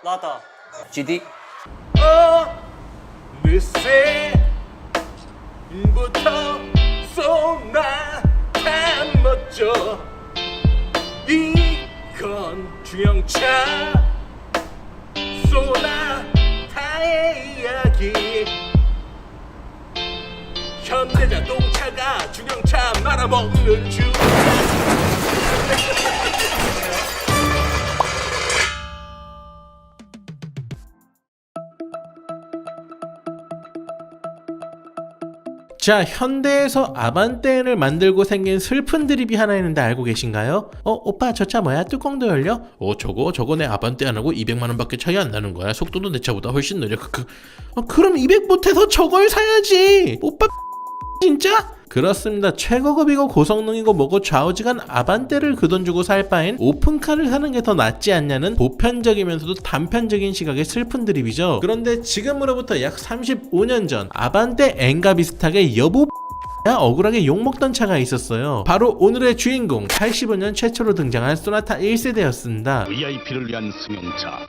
라다 GD. 늦새부터 쏟아다 멋져 이건 중형차 소나타의 이야기 현대자동차가 중형차 말아먹는 중 자, 현대에서 아반떼를 만들고 생긴 슬픈 드립이 하나 있는데 알고 계신가요? 오빠 저 차 뭐야? 뚜껑도 열려? 저거 내 아반떼 안 하고 200만원 밖에 차이 안 나는 거야. 속도도 내 차보다 훨씬 느려. 그럼 200 못해서 저걸 사야지. 오빠 진짜? 그렇습니다. 최고급이고 고성능이고 뭐고 좌우지간 아반떼를 그 돈 주고 살 바엔 오픈카를 사는 게 더 낫지 않냐는 보편적이면서도 단편적인 시각의 슬픈 드립이죠. 그런데 지금으로부터 약 35년 전 아반떼 N과 비슷하게 여보 억울하게 욕먹던 차가 있었어요. 바로 오늘의 주인공 85년 최초로 등장한 소나타 1세대였습니다. VIP를 위한 승용차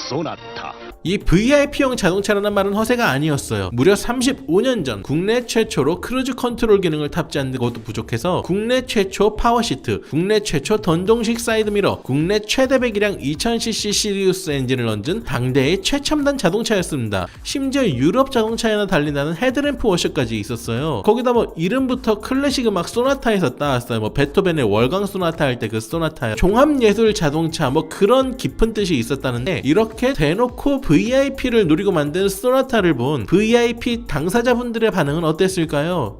소나타. 이 VIP용 자동차라는 말은 허세가 아니었어요. 무려 35년 전 국내 최초로 크루즈 컨트롤 기능을 탑재한 것도 부족해서 국내 최초 파워시트, 국내 최초 전동식 사이드미러, 국내 최대 배기량 2000cc 시리우스 엔진을 얹은 당대의 최첨단 자동차였습니다. 심지어 유럽 자동차에나 달린다는 헤드램프 워셔까지 있었어요. 거기다 뭐 이름부터 클래식 음악 소나타에서 따왔어요. 뭐 베토벤의 월광 소나타 할 때 그 소나타요. 종합예술 자동차 뭐 그런 깊은 뜻이 있었다는데 이렇게 대놓고 VIP를 노리고 만든 소나타를 본 VIP 당사자분들의 반응은 어땠을까요?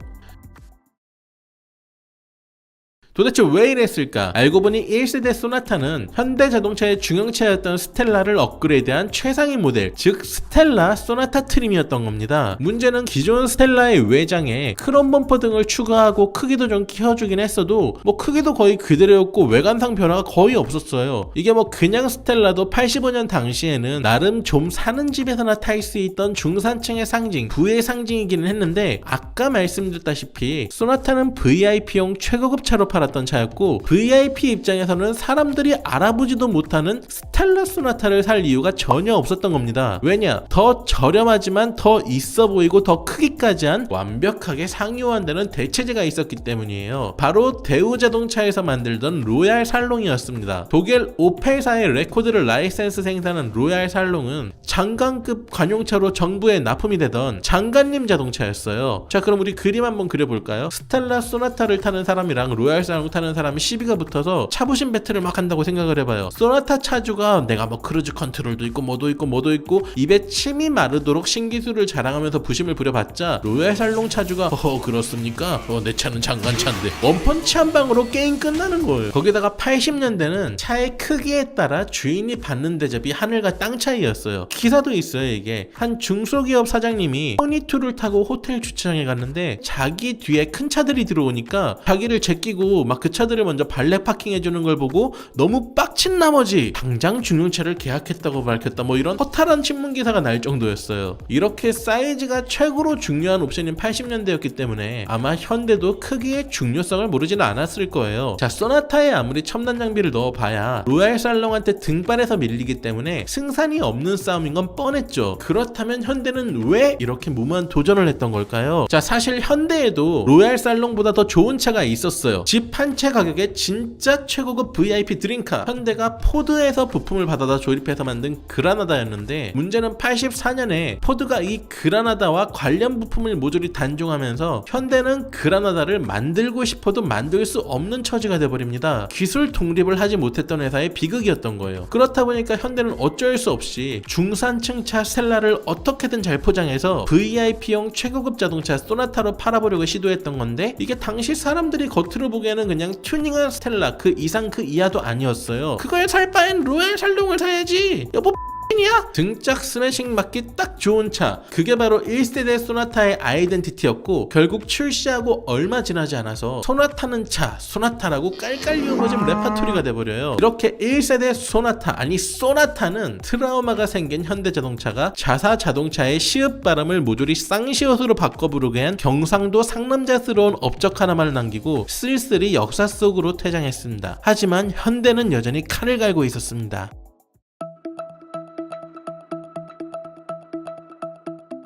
도대체 왜 이랬을까? 알고 보니 1세대 소나타는 현대자동차의 중형차였던 스텔라를 업그레이드한 최상위 모델, 즉 스텔라 소나타 트림이었던 겁니다. 문제는 기존 스텔라의 외장에 크롬 범퍼 등을 추가하고 크기도 좀 키워주긴 했어도 뭐 크기도 거의 그대로였고 외관상 변화가 거의 없었어요. 이게 뭐 그냥 스텔라도 85년 당시에는 나름 좀 사는 집에서나 탈 수 있던 중산층의 상징, 부의 상징이기는 했는데 아까 말씀드렸다시피 소나타는 VIP용 최고급 차로 팔았던 차였고 VIP 입장에서는 사람들이 알아보지도 못하는 스텔라 소나타를 살 이유가 전혀 없었던 겁니다. 왜냐? 더 저렴하지만 더 있어 보이고 더 크기까지 한 완벽하게 상용화되는 대체제가 있었기 때문이에요. 바로 대우자동차에서 만들던 로얄 살롱이었습니다. 독일 오펠사의 레코드를 라이센스 생산한 로얄 살롱은 장관급 관용차로 정부에 납품이 되던 장관님 자동차였어요. 자, 그럼 우리 그림 한번 그려볼까요? 스텔라 소나타를 타는 사람이랑 로얄 살롱 타는 사람이 시비가 붙어서 차부심 배틀을 막 한다고 생각을 해봐요. 소나타 차주가 내가 뭐 크루즈 컨트롤도 있고 뭐도 있고 입에 침이 마르도록 신기술을 자랑하면서 부심을 부려봤자 로얄 살롱 차주가 그렇습니까? 내 차는 장관차인데 원펀치 한 방으로 게임 끝나는 거예요. 거기다가 80년대는 차의 크기에 따라 주인이 받는 대접이 하늘과 땅 차이였어요. 기사도 있어요. 이게 한 중소기업 사장님이 허니투를 타고 호텔 주차장에 갔는데 자기 뒤에 큰 차들이 들어오니까 자기를 제끼고 막 그 차들을 먼저 발레 파킹해주는 걸 보고 너무 빡친 나머지 당장 중형차를 계약했다고 밝혔다, 뭐 이런 허탈한 신문기사가 날 정도였어요. 이렇게 사이즈가 최고로 중요한 옵션인 80년대였기 때문에 아마 현대도 크기의 중요성을 모르지는 않았을 거예요. 자, 소나타에 아무리 첨단 장비를 넣어봐야 로얄 살롱한테 등발해서 밀리기 때문에 승산이 없는 싸움인 건 뻔했죠. 그렇다면 현대는 왜 이렇게 무모한 도전을 했던 걸까요? 자, 사실 현대에도 로얄 살롱보다 더 좋은 차가 있었어요. 집 한 채 가격에 진짜 최고급 VIP 드림카, 현대가 포드에서 부품을 받아다 조립해서 만든 그라나다였는데 문제는 84년에 포드가 이 그라나다와 관련 부품을 모조리 단종하면서 현대는 그라나다를 만들고 싶어도 만들 수 없는 처지가 돼버립니다. 기술 독립을 하지 못했던 회사의 비극이었던 거예요. 그렇다 보니까 현대는 어쩔 수 없이 중산층 차 스텔라를 어떻게든 잘 포장해서 VIP용 최고급 자동차 소나타로 팔아보려고 시도했던 건데 이게 당시 사람들이 겉으로 보기에는 그냥 튜닝한 스텔라 그 이상 그 이하도 아니었어요. 그걸 살 바엔 로얄 살롱을 사야지. 여보 이야? 등짝 스매싱 맞기 딱 좋은 차, 그게 바로 1세대 소나타의 아이덴티티였고 결국 출시하고 얼마 지나지 않아서 소나타는 차, 소나타라고 깔깔리우어진 레파토리가 돼버려요. 이렇게 1세대 소나타, 아니 소나타는 트라우마가 생긴 현대자동차가 자사 자동차의 시읍 발음을 모조리 쌍시옷으로 바꿔 부르게 한 경상도 상남자스러운 업적 하나만 남기고 쓸쓸히 역사 속으로 퇴장했습니다. 하지만 현대는 여전히 칼을 갈고 있었습니다.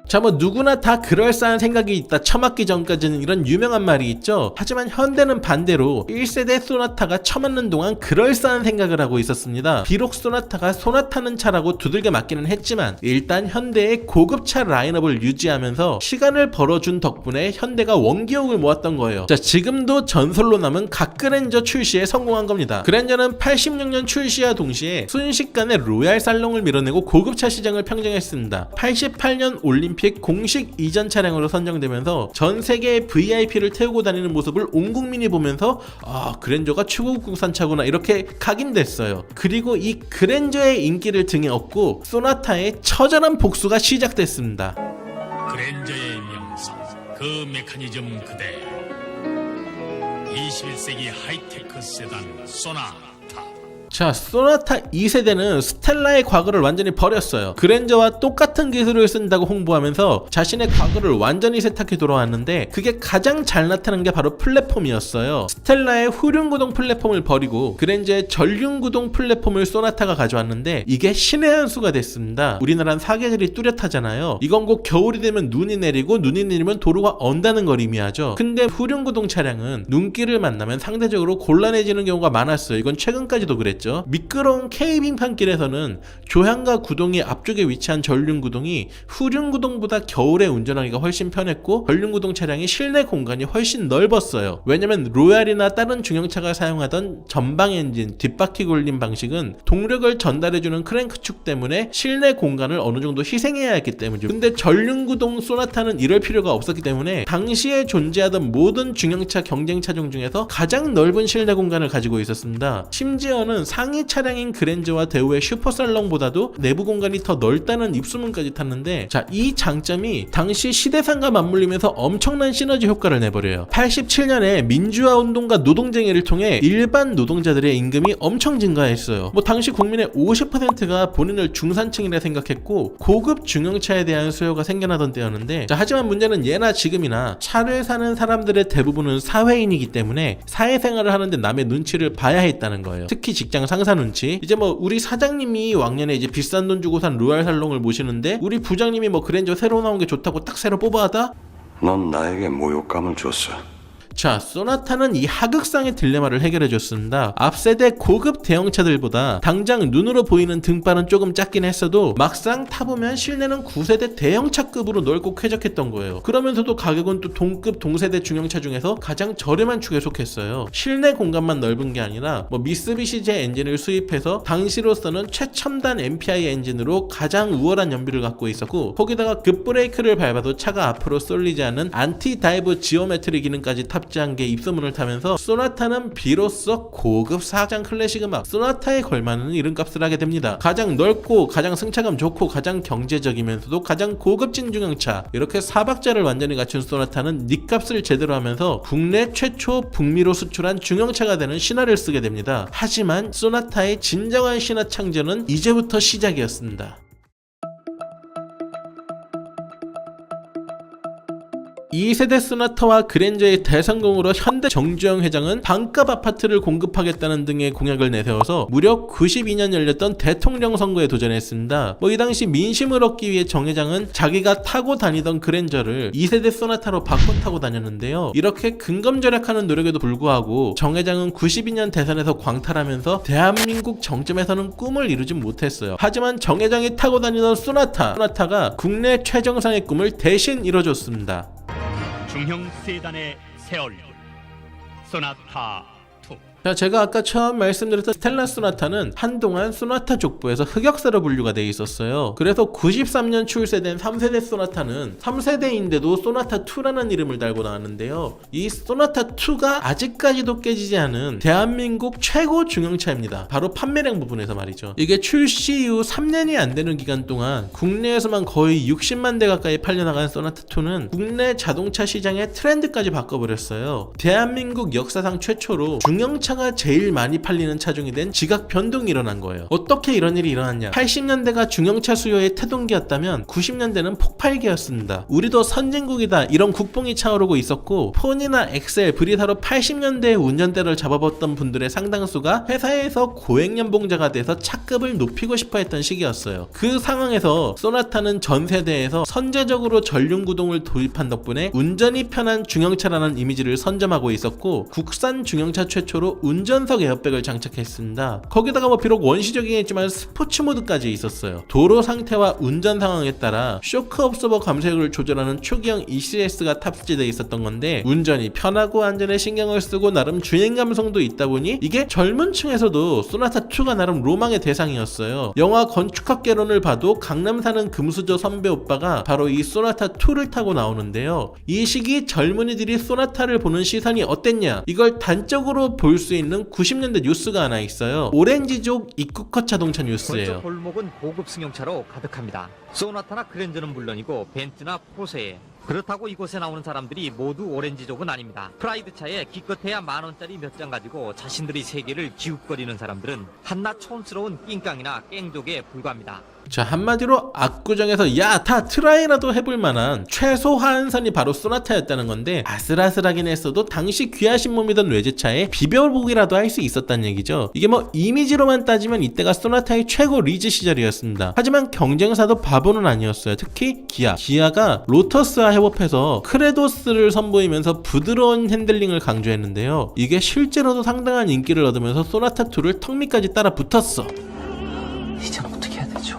자, 뭐 누구나 다 그럴싸한 생각이 있다 처맞기 전까지는 이런 유명한 말이 있죠. 하지만 현대는 반대로 1세대 소나타가 처맞는 동안 그럴싸한 생각을 하고 있었습니다. 비록 소나타가 소나타는 차라고 두들겨 맞기는 했지만 일단 현대의 고급차 라인업을 유지하면서 시간을 벌어준 덕분에 현대가 원기옥을 모았던 거예요. 자, 지금도 전설로 남은 갓그랜저 출시에 성공한 겁니다. 그랜저는 86년 출시와 동시에 순식간에 로얄 살롱을 밀어내고 고급차 시장을 평정했습니다. 88년 올림픽 공식 이전 차량으로 선정되면서 전 세계의 VIP를 태우고 다니는 모습을 온 국민이 보면서 그랜저가 최고 국산차구나 이렇게 각인됐어요. 그리고 이 그랜저의 인기를 등에 업고 소나타의 처절한 복수가 시작됐습니다. 그랜저의 명성, 그 메커니즘 그대로 21세기 하이테크 세단 소나타. 자, 소나타 2세대는 스텔라의 과거를 완전히 버렸어요. 그랜저와 똑같은 기술을 쓴다고 홍보하면서 자신의 과거를 완전히 세탁해 돌아왔는데 그게 가장 잘 나타난 게 바로 플랫폼이었어요. 스텔라의 후륜구동 플랫폼을 버리고 그랜저의 전륜구동 플랫폼을 소나타가 가져왔는데 이게 신의 한 수가 됐습니다. 우리나라는 사계절이 뚜렷하잖아요. 이건 곧 겨울이 되면 눈이 내리고 눈이 내리면 도로가 언다는 걸 의미하죠. 근데 후륜구동 차량은 눈길을 만나면 상대적으로 곤란해지는 경우가 많았어요. 이건 최근까지도 그랬죠. 미끄러운 K빙판길에서는 조향과 구동이 앞쪽에 위치한 전륜구동이 후륜구동보다 겨울에 운전하기가 훨씬 편했고 전륜구동 차량의 실내 공간이 훨씬 넓었어요. 왜냐면 로얄이나 다른 중형차가 사용하던 전방 엔진, 뒷바퀴 굴림 방식은 동력을 전달해주는 크랭크축 때문에 실내 공간을 어느 정도 희생해야 했기 때문이죠. 근데 전륜구동 소나타는 이럴 필요가 없었기 때문에 당시에 존재하던 모든 중형차 경쟁 차종 중에서 가장 넓은 실내 공간을 가지고 있었습니다. 심지어는 상위 차량인 그랜저와 대우의 슈퍼살롱보다도 내부 공간이 더 넓다는 입소문까지 탔는데, 자, 이 장점이 당시 시대상과 맞물리면서 엄청난 시너지 효과를 내버려요. 87년에 민주화 운동과 노동쟁의를 통해 일반 노동자들의 임금이 엄청 증가했어요. 뭐 당시 국민의 50%가 본인을 중산층이라 생각했고 고급 중형차에 대한 수요가 생겨나던 때였는데, 자, 하지만 문제는 예나 지금이나 차를 사는 사람들의 대부분은 사회인이기 때문에 사회생활을 하는데 남의 눈치를 봐야 했다는 거예요. 특히 직장 상사 눈치. 이제 뭐 우리 사장님이 왕년에 이제 비싼 돈 주고 산 로얄 살롱을 모시는데 우리 부장님이 뭐 그랜저 새로 나온 게 좋다고 딱 새로 뽑아하다? 넌 나에게 모욕감을 줬어. 자, 소나타는 이 하극상의 딜레마를 해결해줬습니다. 앞세대 고급 대형차들보다 당장 눈으로 보이는 등발은 조금 작긴 했어도 막상 타보면 실내는 9세대 대형차급으로 넓고 쾌적했던 거예요. 그러면서도 가격은 또 동급 동세대 중형차 중에서 가장 저렴한 축에 속했어요. 실내 공간만 넓은 게 아니라 뭐 미쓰비시제 엔진을 수입해서 당시로서는 최첨단 MPI 엔진으로 가장 우월한 연비를 갖고 있었고, 거기다가 급브레이크를 밟아도 차가 앞으로 쏠리지 않는 안티 다이브 지오메트리 기능까지 탑재한 게 입소문을 타면서 소나타는 비로소 고급 사장 클래식 음악 소나타에 걸맞는 이름값을 하게 됩니다. 가장 넓고 가장 승차감 좋고 가장 경제적이면서도 가장 고급진 중형차, 이렇게 사박자를 완전히 갖춘 소나타는 닉값을 제대로 하면서 국내 최초 북미로 수출한 중형차가 되는 신화를 쓰게 됩니다. 하지만 소나타의 진정한 신화 창조는 이제부터 시작이었습니다. 2세대 소나타와 그랜저의 대성공으로 현대 정주영 회장은 반값 아파트를 공급하겠다는 등의 공약을 내세워서 무려 92년 열렸던 대통령 선거에 도전했습니다. 뭐 이 당시 민심을 얻기 위해 정 회장은 자기가 타고 다니던 그랜저를 2세대 소나타로 바꿔 타고 다녔는데요. 이렇게 근검절약하는 노력에도 불구하고 정 회장은 92년 대선에서 광탈하면서 대한민국 정점에서는 꿈을 이루진 못했어요. 하지만 정 회장이 타고 다니던 소나타가 국내 최정상의 꿈을 대신 이뤄줬습니다. 중형 세단의 새 얼굴 소나타 2. 자, 제가 아까 처음 말씀드렸던 스텔라 소나타는 한동안 소나타 족보에서 흑역사로 분류가 돼 있었어요. 그래서 93년 출시된 3세대 소나타는 3세대인데도 소나타 2라는 이름을 달고 나왔는데요. 이 소나타 2가 아직까지도 깨지지 않은 대한민국 최고 중형차입니다. 바로 판매량 부분에서 말이죠. 이게 출시 이후 3년이 안 되는 기간 동안 국내에서만 거의 60만 대 가까이 팔려나간 소나타 2는 국내 자동차 시장의 트렌드까지 바꿔버렸어요. 대한민국 역사상 최초로 중형차가 소나타가 제일 많이 팔리는 차종이 된 지각 변동이 일어난 거예요. 어떻게 이런 일이 일어났냐? 80년대가 중형차 수요의 태동기였다면 90년대는 폭발기였습니다. 우리도 선진국이다 이런 국뽕이 차오르고 있었고 폰이나 엑셀, 브리사로 80년대에 운전대를 잡아봤던 분들의 상당수가 회사에서 고액연봉자가 돼서 차급을 높이고 싶어 했던 시기였어요. 그 상황에서 소나타는 전 세대에서 선제적으로 전륜구동을 도입한 덕분에 운전이 편한 중형차라는 이미지를 선점하고 있었고 국산 중형차 최초로 운전석 에어백을 장착했습니다. 거기다가 비록 원시적이긴 했지만 스포츠 모드까지 있었어요. 도로 상태와 운전 상황에 따라 쇼크 업서버 감속력을 조절하는 초기형 ECS가 탑재되어 있었던 건데 운전이 편하고 안전에 신경을 쓰고 나름 주행 감성도 있다 보니 이게 젊은 층에서도 소나타2가 나름 로망의 대상이었어요. 영화 건축학개론을 봐도 강남 사는 금수저 선배 오빠가 바로 이 소나타2를 타고 나오는데요. 이 시기 젊은이들이 소나타를 보는 시선이 어땠냐? 이걸 단적으로 볼 수 있는 90년대 뉴스가 하나 있어요. 오렌지족 입국컷 자동차 뉴스예요. 번쩍 골목은 고급 승용차로 가득합니다. 소나타나 그랜저는 물론이고 벤츠나 포르쉐. 그렇다고 이곳에 나오는 사람들이 모두 오렌지족은 아닙니다. 프라이드 차에 기껏해야 만원짜리 몇 장 가지고 자신들의 세계를 기웃거리는 사람들은 한낱 촌스러운 낑깡이나 깽족에 불과합니다. 자, 한마디로 압구정에서 야, 다 트라이라도 해볼 만한 최소 하한선이 바로 소나타였다는 건데 아슬아슬하긴 했어도 당시 귀하신 몸이던 외제차에 비벼보기라도 할 수 있었다는 얘기죠. 이게 이미지로만 따지면 이때가 소나타의 최고 리즈 시절이었습니다. 하지만 경쟁사도 바보는 아니었어요. 특히 기아가 로터스와 협업해서 크레도스를 선보이면서 부드러운 핸들링을 강조했는데요. 이게 실제로도 상당한 인기를 얻으면서 소나타2를 턱 밑까지 따라 붙었어. 이젠 어떻게 해야 되죠?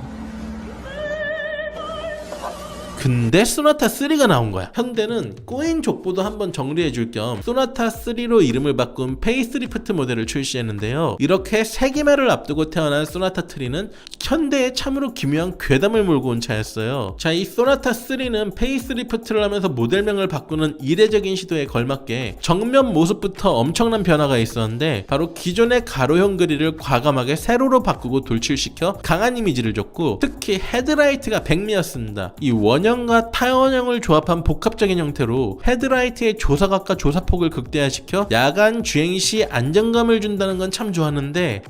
근데 소나타3가 나온 거야. 현대는 꼬인 족보도 한번 정리해줄 겸 소나타3로 이름을 바꾼 페이스리프트 모델을 출시했는데요. 이렇게 세기말을 앞두고 태어난 소나타3는 현대에 참으로 기묘한 괴담을 몰고 온 차였어요. 자, 이 소나타3는 페이스리프트를 하면서 모델명을 바꾸는 이례적인 시도에 걸맞게 정면 모습부터 엄청난 변화가 있었는데 바로 기존의 가로형 그릴을 과감하게 세로로 바꾸고 돌출시켜 강한 이미지를 줬고 특히 헤드라이트가 백미였습니다. 이 원형과 타원형을 조합한 복합적인 형태로 헤드라이트의 조사각과 조사폭을 극대화시켜 야간 주행 시 안정감을 준다는 건 참 좋았는데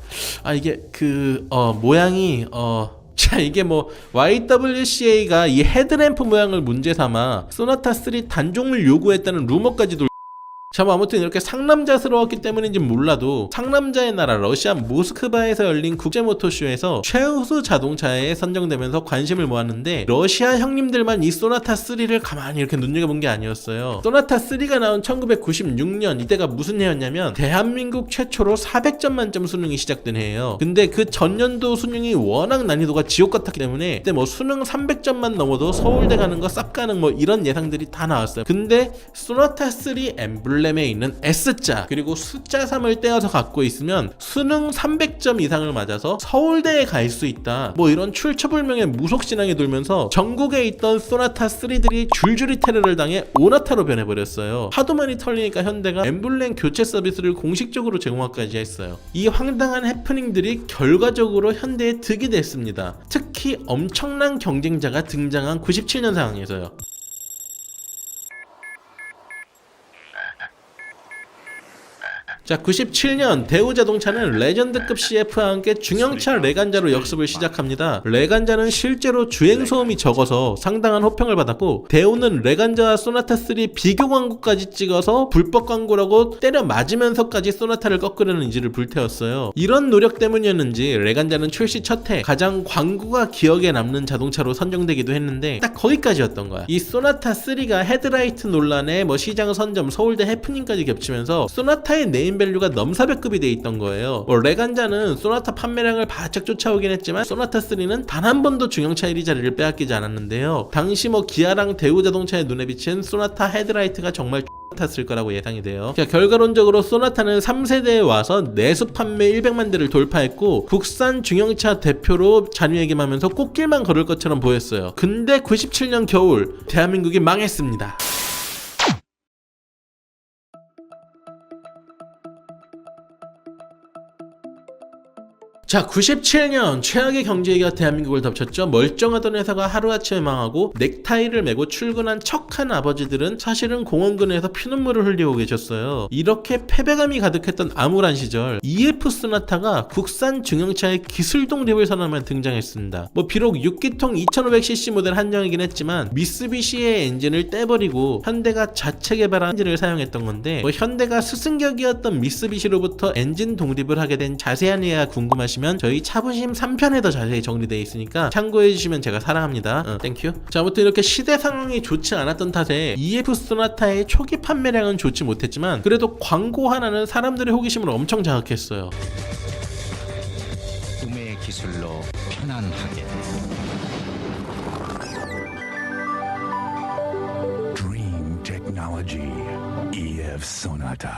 이게 모양이 자, 이게 YWCA가 이 헤드램프 모양을 문제 삼아 소나타3 단종을 요구했다는 루머까지 자, 아무튼 이렇게 상남자스러웠기 때문인지 몰라도 상남자의 나라 러시아 모스크바에서 열린 국제모터쇼에서 최우수 자동차에 선정되면서 관심을 모았는데 러시아 형님들만 이 소나타3를 가만히 이렇게 눈여겨본 게 아니었어요. 소나타3가 나온 1996년 이때가 무슨 해였냐면 대한민국 최초로 400점 만점 수능이 시작된 해예요. 근데 그 전년도 수능이 워낙 난이도가 지옥 같았기 때문에 그때 수능 300점만 넘어도 서울대 가는 거 쌉 가는 이런 예상들이 다 나왔어요. 근데 소나타3 엠블렘에 있는 S자 그리고 숫자 3을 떼어서 갖고 있으면 수능 300점 이상을 맞아서 서울대에 갈 수 있다. 이런 출처불명의 무속신앙이 돌면서 전국에 있던 소나타3들이 줄줄이 테러를 당해 오나타로 변해버렸어요. 하도 많이 털리니까 현대가 엠블렘 교체 서비스를 공식적으로 제공하기까지 했어요. 이 황당한 해프닝들이 결과적으로 현대에 득이 됐습니다. 특히 엄청난 경쟁자가 등장한 97년 상황에서요. 자, 97년 대우자동차는 레전드급 CF와 함께 중형차 레간자로 역습을 시작합니다. 레간자는 실제로 주행소음이 적어서 상당한 호평을 받았고 대우는 레간자와 소나타3 비교 광고까지 찍어서 불법 광고라고 때려 맞으면서까지 소나타를 꺾으려는 의지를 불태웠어요. 이런 노력 때문이었는지 레간자는 출시 첫 해 가장 광고가 기억에 남는 자동차로 선정되기도 했는데 딱 거기까지였던 거야. 이 소나타3가 헤드라이트 논란에 시장 선점, 서울대 해프닝까지 겹치면서 소나타의 네임 밸류가 넘사벽급이 돼 있던 거예요. 레간자는 소나타 판매량을 바짝 쫓아오긴 했지만 소나타3는 단 한 번도 중형차 1위 자리를 빼앗기지 않았는데요. 당시 기아랑 대우자동차의 눈에 비친 소나타 헤드라이트가 정말 탔을 거라고 예상이 돼요. 결과론적으로 소나타는 3세대에 와서 내수 판매 100만 대를 돌파했고 국산 중형차 대표로 자리매김하면서 꽃길만 걸을 것처럼 보였어요. 근데 97년 겨울 대한민국이 망했습니다. 자, 97년 최악의 경제위기가 대한민국을 덮쳤죠. 멀쩡하던 회사가 하루아침에 망하고 넥타이를 메고 출근한 척한 아버지들은 사실은 공원근에서 피눈물을 흘리고 계셨어요. 이렇게 패배감이 가득했던 암울한 시절 EF 소나타가 국산 중형차의 기술 독립을 선언하며 등장했습니다. 비록 6기통 2500cc 모델 한정이긴 했지만 미쓰비시의 엔진을 떼버리고 현대가 자체 개발한 엔진을 사용했던 건데 현대가 스승격이었던 미쓰비시로부터 엔진 독립을 하게 된 자세한 이해가 궁금하시면 저희 차부심 3편에 더 자세히 정리되어 있으니까 참고해주시면 제가 사랑합니다. 땡큐. 자, 아무튼 이렇게 시대 상황이 좋지 않았던 탓에 EF 소나타의 초기 판매량은 좋지 못했지만 그래도 광고 하나는 사람들의 호기심을 엄청 자극했어요. 꿈의 기술로 편안하게 Dream Technology EF Sonata.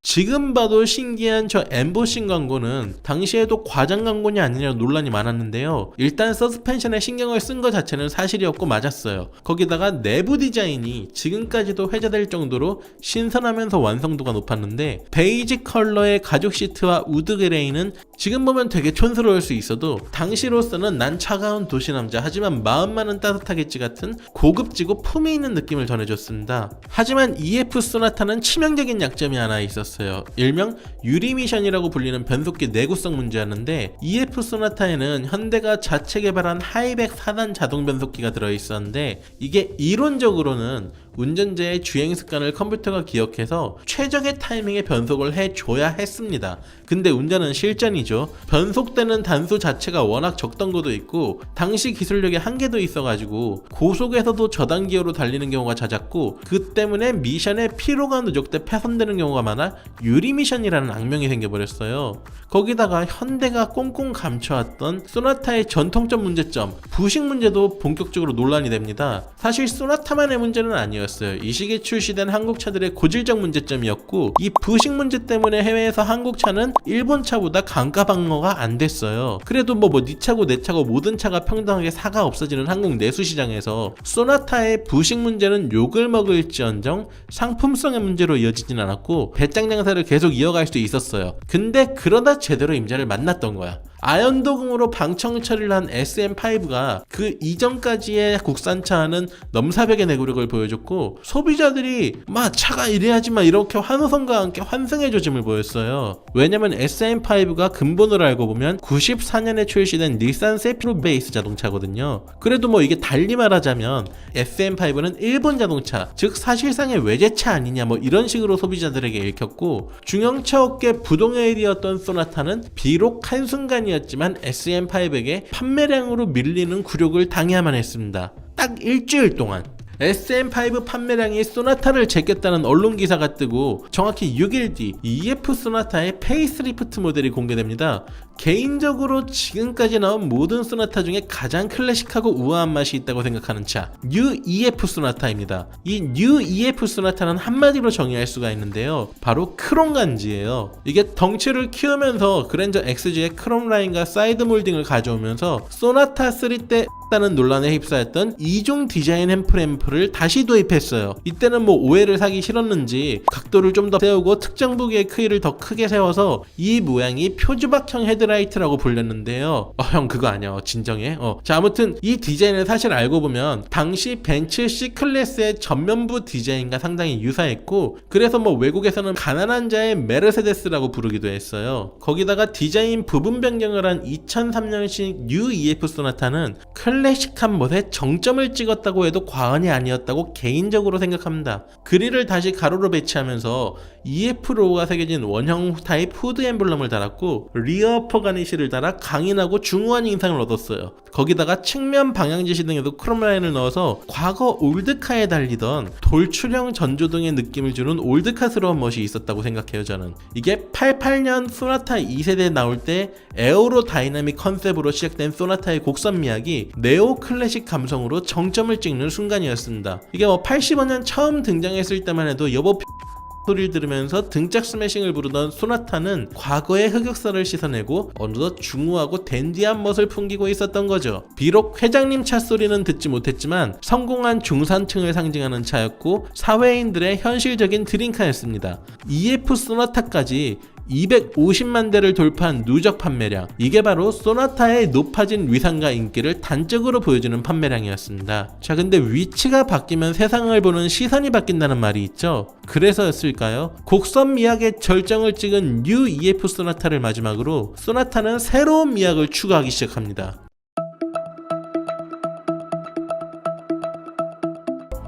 지금 봐도 신기한 저 엠보싱 광고는 당시에도 과장 광고냐 아니냐 논란이 많았는데요. 일단 서스펜션에 신경을 쓴 것 자체는 사실이었고 맞았어요. 거기다가 내부 디자인이 지금까지도 회자될 정도로 신선하면서 완성도가 높았는데 베이지 컬러의 가죽 시트와 우드 그레이는 지금 보면 되게 촌스러울 수 있어도 당시로서는 난 차가운 도시남자 하지만 마음만은 따뜻하겠지 같은 고급지고 품위 있는 느낌을 전해줬습니다. 하지만 EF 소나타는 치명적인 약점이 하나 있었어요. 일명 유리미션이라고 불리는 변속기 내구성 문제였는데 EF 소나타에는 현대가 자체 개발한 하이백 4단 자동 변속기가 들어있었는데 이게 이론적으로는 운전자의 주행 습관을 컴퓨터가 기억해서 최적의 타이밍에 변속을 해줘야 했습니다. 근데 운전은 실전이죠. 변속되는 단수 자체가 워낙 적던 것도 있고 당시 기술력의 한계도 있어가지고 고속에서도 저단 기어로 달리는 경우가 잦았고 그 때문에 미션에 피로가 누적돼 폐선되는 경우가 많아 유리 미션이라는 악명이 생겨버렸어요. 거기다가 현대가 꽁꽁 감춰왔던 소나타의 전통적 문제점 부식 문제도 본격적으로 논란이 됩니다. 사실 소나타만의 문제는 아니었어요. 이 시기에 출시된 한국차들의 고질적 문제점이었고 이 부식 문제 때문에 해외에서 한국차는 일본 차보다 강가 방어가 안 됐어요. 그래도 네 차고 내 차고 모든 차가 평등하게 사가 없어지는 한국 내수 시장에서 소나타의 부식 문제는 욕을 먹을지언정 상품성의 문제로 이어지진 않았고 배짱 장사를 계속 이어갈 수도 있었어요. 근데 그러다 제대로 임자를 만났던 거야. 아연도금으로 방청 처리를 한 SM5가 그 이전까지의 국산차와는 넘사벽의 내구력을 보여줬고 소비자들이 차가 이래야지 이렇게 환호성과 함께 환승의 조짐을 보였어요. 왜냐면 SM5가 근본을 알고 보면 94년에 출시된 닛산 세피로 베이스 자동차거든요. 그래도 이게 달리 말하자면 SM5는 일본 자동차, 즉 사실상의 외제차 아니냐 이런 식으로 소비자들에게 읽혔고 중형차 업계 부동의 일이었던 소나타는 비록 한순간이었지만 SM5에게 판매량으로 밀리는 굴욕을 당해야만 했습니다. 딱 일주일 동안. SM5 판매량이 소나타를 제꼈다는 언론 기사가 뜨고 정확히 6일 뒤 EF 소나타의 페이스리프트 모델이 공개됩니다. 개인적으로 지금까지 나온 모든 소나타 중에 가장 클래식하고 우아한 맛이 있다고 생각하는 차 New EF 소나타입니다. 이 New EF 소나타는 한마디로 정의할 수가 있는데요. 바로 크롬 간지예요. 이게 덩치를 키우면서 그랜저 XG의 크롬 라인과 사이드 몰딩을 가져오면서 소나타 3 때 다는 논란에 휩싸였던 2종 디자인 햄프램프를 다시 도입했어요. 이때는 오해를 사기 싫었는지 각도를 좀 더 세우고 특정 부기의 크기를 더 크게 세워서 이 모양이 표주박형 헤드라이트라고 불렸는데요. 형 그거 아니야. 진정해. 자, 아무튼 이 디자인을 사실 알고 보면 당시 벤츠 C클래스의 전면부 디자인과 상당히 유사했고 그래서 외국에서는 가난한 자의 메르세데스라고 부르기도 했어요. 거기다가 디자인 부분 변경을 한 2003년식 New EF 소나타는 클래식한 멋에 정점을 찍었다고 해도 과언이 아니었다고 개인적으로 생각합니다. 그릴을 다시 가로로 배치하면서 EF 로고가 새겨진 원형 타입 후드 엠블럼을 달았고 리어 어퍼 가니쉬를 달아 강인하고 중후한 인상을 얻었어요. 거기다가 측면 방향지시 등에도 크롬 라인을 넣어서 과거 올드카에 달리던 돌출형 전조등의 느낌을 주는 올드카스러운 멋이 있었다고 생각해요. 저는 이게 88년 소나타 2세대에 나올 때 에어로 다이나믹 컨셉으로 시작된 소나타의 곡선 미학이 네오 클래식 감성으로 정점을 찍는 순간이었습니다. 이게 85년 처음 등장했을 때만 해도 여보 소리를 들으면서 등짝 스매싱을 부르던 소나타는 과거의 흑역사를 씻어내고 어느덧 중후하고 댄디한 멋을 풍기고 있었던 거죠. 비록 회장님 차 소리는 듣지 못했지만 성공한 중산층을 상징하는 차였고 사회인들의 현실적인 드림카였습니다. EF 소나타까지 250만 대를 돌파한 누적 판매량, 이게 바로 소나타의 높아진 위상과 인기를 단적으로 보여주는 판매량이었습니다. 자, 근데 위치가 바뀌면 세상을 보는 시선이 바뀐다는 말이 있죠. 그래서였을까요? 곡선 미학의 절정을 찍은 뉴 EF 소나타를 마지막으로 소나타는 새로운 미학을 추구하기 시작합니다.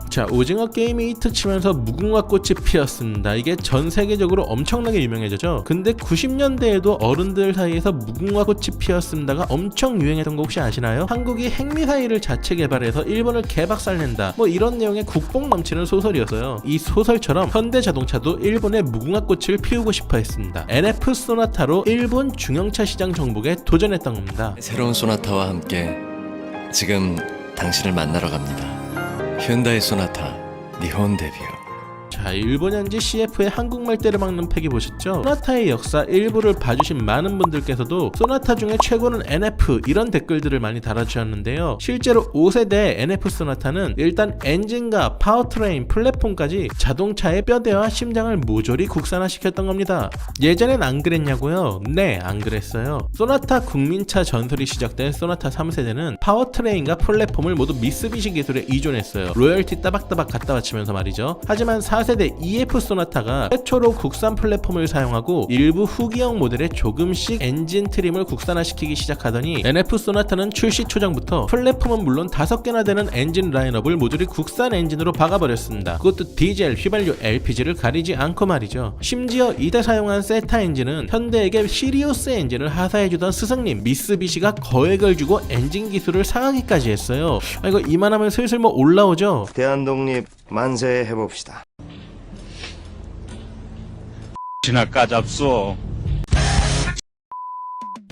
자, 오징어 게임이 히트 치면서 무궁화 꽃이 피었습니다. 이게 전 세계적으로 엄청나게 유명해졌죠. 근데 90년대에도 어른들 사이에서 무궁화 꽃이 피었습니다가 엄청 유행했던 거 혹시 아시나요? 한국이 핵미사일을 자체 개발해서 일본을 개박살낸다, 뭐 이런 내용의 국뽕 넘치는 소설이었어요. 이 소설처럼 현대자동차도 일본의 무궁화 꽃을 피우고 싶어 했습니다. NF 소나타로 일본 중형차 시장 정복에 도전했던 겁니다. 새로운 소나타와 함께 지금 당신을 만나러 갑니다. 현다이 소나타 니혼 데뷔. 자, 일본 현지 CF의 한국말 때려박는 팩이 보셨죠? 소나타의 역사 일부를 봐주신 많은 분들께서도 소나타 중에 최고는 NF 이런 댓글들을 많이 달아주셨는데요. 실제로 5세대 NF 소나타는 일단 엔진과 파워트레인, 플랫폼까지 자동차의 뼈대와 심장을 모조리 국산화시켰던 겁니다. 예전엔 안 그랬냐고요? 네, 안 그랬어요. 소나타 국민차 전설이 시작된 소나타 3세대는 파워트레인과 플랫폼을 모두 미쓰비시 기술에 의존했어요. 로열티 따박따박 갖다 바치면서 말이죠. 하지만 4세대 EF 소나타가 최초로 국산 플랫폼을 사용하고 일부 후기형 모델에 조금씩 엔진 트림을 국산화시키기 시작하더니 NF 소나타는 출시 초장부터 플랫폼은 물론 5개나 되는 엔진 라인업을 모조리 국산 엔진으로 박아버렸습니다. 그것도 디젤, 휘발유, LPG를 가리지 않고 말이죠. 심지어 이때 사용한 세타 엔진은 현대에게 시리우스 엔진을 하사해주던 스승님 미쓰비시가 거액을 주고 엔진 기술을 사가기까지 했어요. 이거 이만하면 슬슬 뭐 올라오죠? 대한독립 만세 해봅시다. 지나 까잡소.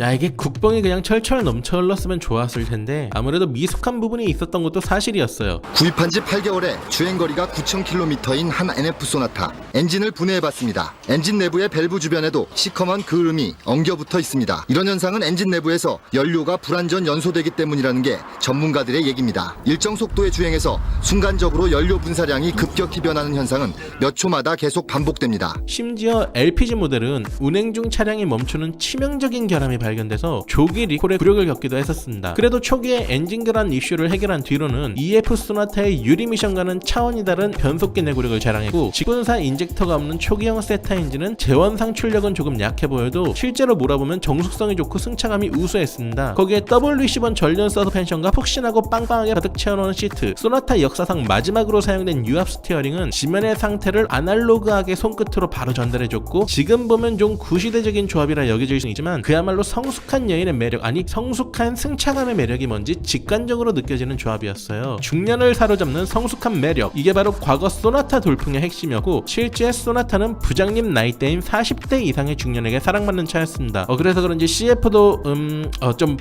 야, 이게 국뽕이 그냥 철철 넘쳐 흘렀으면 좋았을 텐데 아무래도 미숙한 부분이 있었던 것도 사실이었어요. 구입한 지 8개월에 주행거리가 9,000km인 한 NF 소나타. 엔진을 분해해봤습니다. 엔진 내부의 밸브 주변에도 시커먼 그을음이 엉겨붙어 있습니다. 이런 현상은 엔진 내부에서 연료가 불완전 연소되기 때문이라는 게 전문가들의 얘기입니다. 일정 속도의 주행에서 순간적으로 연료 분사량이 급격히 변하는 현상은 몇 초마다 계속 반복됩니다. 심지어 LPG 모델은 운행 중 차량이 멈추는 치명적인 결함이 발견돼서 조기 리콜의 굴욕을 겪기도 했었습니다. 그래도 초기에 엔진 결함 이슈를 해결한 뒤로는 EF 소나타의 유리 미션과는 차원이 다른 변속기 내구력을 자랑했고, 직분사 인젝터가 없는 초기형 세타 엔진은 제원상 출력은 조금 약해 보여도 실제로 몰아보면 정숙성이 좋고 승차감이 우수했습니다. 거기에 W10번 전륜 서스펜션과 푹신하고 빵빵하게 가득 채워놓은 시트, 소나타 역사상 마지막으로 사용된 유압 스티어링은 지면의 상태를 아날로그하게 손끝으로 바로 전달해줬고, 지금 보면 좀 구시대적인 조합이라 여겨질 수 있지만 그야말로 성숙한 여인의 매력, 아니 성숙한 승차감의 매력이 뭔지 직관적으로 느껴지는 조합이었어요. 중년을 사로잡는 성숙한 매력, 이게 바로 과거 소나타 돌풍의 핵심이었고, 실제 소나타는 부장님 나이대인 40대 이상의 중년에게 사랑받는 차였습니다. 그래서 그런지 CF도 좀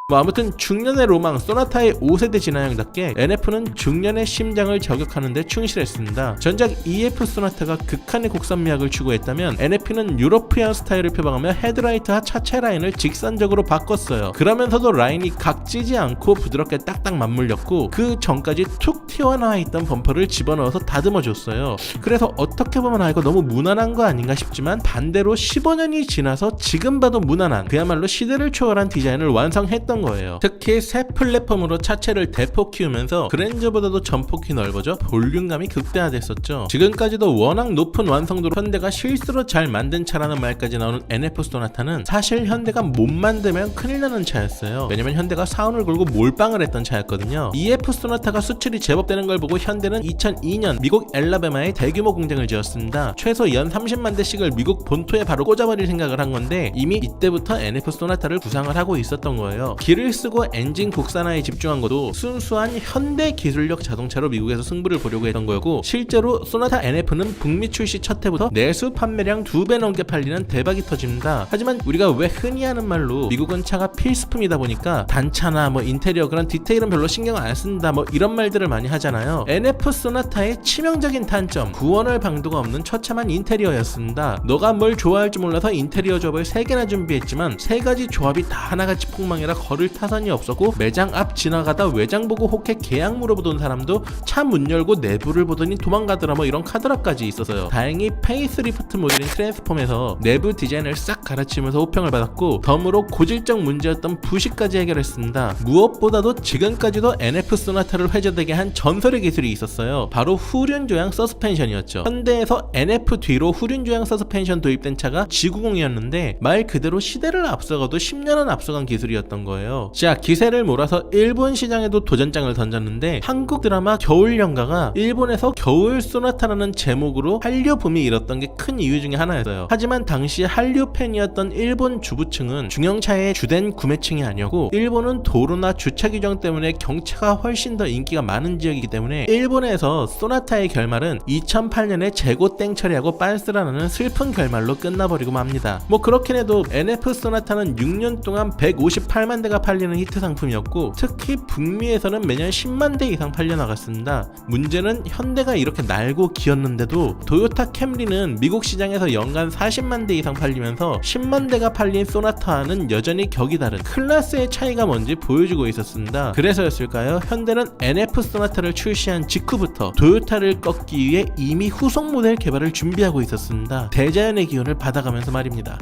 아무튼 중년의 로망 소나타의 5세대 진화형답게 NF는 중년의 심장을 저격하는데 충실했습니다. 전작 EF 소나타가 극한의 곡선 미학을 추구했다면 NF는 유로피안 스타일을 표방하며 헤드라이트와 차체 라인을 직선적으로 바꿨어요. 그러면서도 라인이 각지지 않고 부드럽게 딱딱 맞물렸고, 그 전까지 툭 튀어나와 있던 범퍼를 집어넣어서 다듬어줬어요. 그래서 어떻게 보면 이거 너무 무난한 거 아닌가 싶지만 반대로 15년이 지나서 지금 봐도 무난한, 그야말로 시대를 초월한 디자인을 완성했던 거예요. 특히 새 플랫폼으로 차체를 대폭 키우면서 그랜저보다도 전폭이 넓어져 볼륨감이 극대화됐었죠. 지금까지도 워낙 높은 완성도로 현대가 실수로 잘 만든 차라는 말까지 나오는 NF 소나타는 사실 현대가 못 만들면 큰일 나는 차였어요. 왜냐면 현대가 사운을 걸고 몰빵을 했던 차였거든요. EF 소나타가 수출이 제법 되는 걸 보고 현대는 2002년 미국 엘라베마에 대규모 공장을 지었습니다. 최소 연 30만 대씩을 미국 본토에 바로 꽂아버릴 생각을 한 건데, 이미 이때부터 NF 소나타를 구상을 하고 있었던 거예요. 기를 쓰고 엔진 국산화에 집중한 것도 순수한 현대 기술력 자동차로 미국에서 승부를 보려고 했던 거였고, 실제로 소나타 NF는 북미 출시 첫 해부터 내수 판매량 2배 넘게 팔리는 대박이 터집니다. 하지만 우리가 왜 흔히 하는 말로 미국은 차가 필수품이다 보니까 단차나 인테리어 그런 디테일은 별로 신경 안 쓴다 이런 말들을 많이 하잖아요. NF 소나타의 치명적인 단점, 구원할 방도가 없는 처참한 인테리어였습니다. 너가 뭘 좋아할지 몰라서 인테리어 조합을 3개나 준비했지만 3가지 조합이 다 하나같이 폭망이라 걸을 타선이 없었고 매장 앞 지나가다 외장 보고 혹해 계약 물어보던 사람도 차 문 열고 내부를 보더니 도망가더라 뭐 이런 카드라까지 있어서요. 다행히 페이스리프트 모델인 트랜스폼에서 내부 디자인을 싹 갈아치우면서 호평을 받았고 덤으로 고질적 문제였던 부식까지 해결했습니다. 무엇보다도 지금까지도 NF 소나타를 회자되게 한 전설의 기술이 있었어요. 바로 후륜 조향 서스펜션이었죠. 현대에서 NF 뒤로 후륜 조향 서스펜션 도입된 차가 G90이었는데 말 그대로 시대를 앞서가도 10년은 앞서간 기술이었던 거예요. 자, 기세를 몰아서 일본 시장에도 도전장을 던졌는데 한국 드라마 겨울연가가 일본에서 겨울 소나타라는 제목으로 한류 붐이 일었던 게 큰 이유 중에 하나였어요. 하지만 당시 한류 팬이었던 일본 주부층은 중형차의 주된 구매층이 아니었고 일본은 도로나 주차 규정 때문에 경차가 훨씬 더 인기가 많은 지역이기 때문에 일본에서 소나타의 결말은 2008년에 재고 땡 처리하고 빤스라는 슬픈 결말로 끝나버리고 맙니다. 뭐 그렇긴 해도 NF 소나타는 6년 동안 158만 대가 팔리는 히트 상품이었고 특히 북미에서는 매년 10만 대 이상 팔려나갔습니다. 문제는 현대가 이렇게 날고 기었는데도 도요타 캠리는 미국 시장에서 연간 40만 대 이상 팔리면서 10만 대가 팔린 소나타와는 여전히 격이 다른 클래스의 차이가 뭔지 보여주고 있었습니다. 그래서였을까요? 현대는 NF 소나타를 출시한 직후부터 도요타를 꺾기 위해 이미 후속 모델 개발을 준비하고 있었습니다. 대자연의 기운을 받아가면서 말입니다.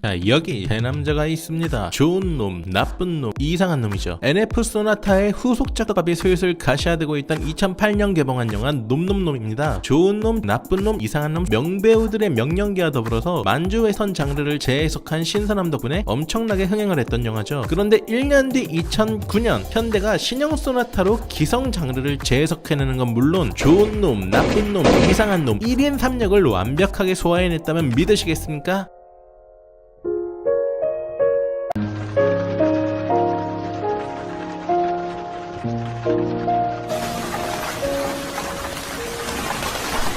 자, 여기 대남자가 있습니다. 좋은 놈, 나쁜 놈, 이상한 놈이죠. NF 소나타의 후속 작업이 슬슬 가시화되고 있던 2008년 개봉한 영화 놈놈놈입니다. 좋은 놈, 나쁜 놈, 이상한 놈 명배우들의 명연기와 더불어서 만주 웨스턴 장르를 재해석한 신선함 덕분에 엄청나게 흥행을 했던 영화죠. 그런데 1년 뒤 2009년 현대가 신형 소나타로 기성 장르를 재해석해내는 건 물론 좋은 놈, 나쁜 놈, 이상한 놈 1인 3역을 완벽하게 소화해냈다면 믿으시겠습니까?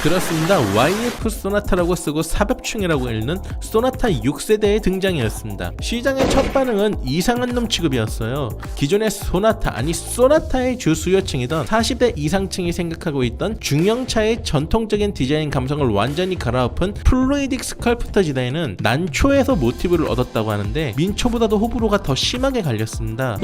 그렇습니다. YF 소나타라고 쓰고 삽입충이라고 읽는 소나타 6세대의 등장이었습니다. 시장의 첫 반응은 이상한 놈 취급이었어요. 기존의 소나타 아니 소나타의 주 수요층이던 40대 이상층이 생각하고 있던 중형차의 전통적인 디자인 감성을 완전히 갈아엎은 플루이딕 스컬프터 디자인은 난초에서 모티브를 얻었다고 하는데 민초보다도 호불호가 더 심하게 갈렸습니다.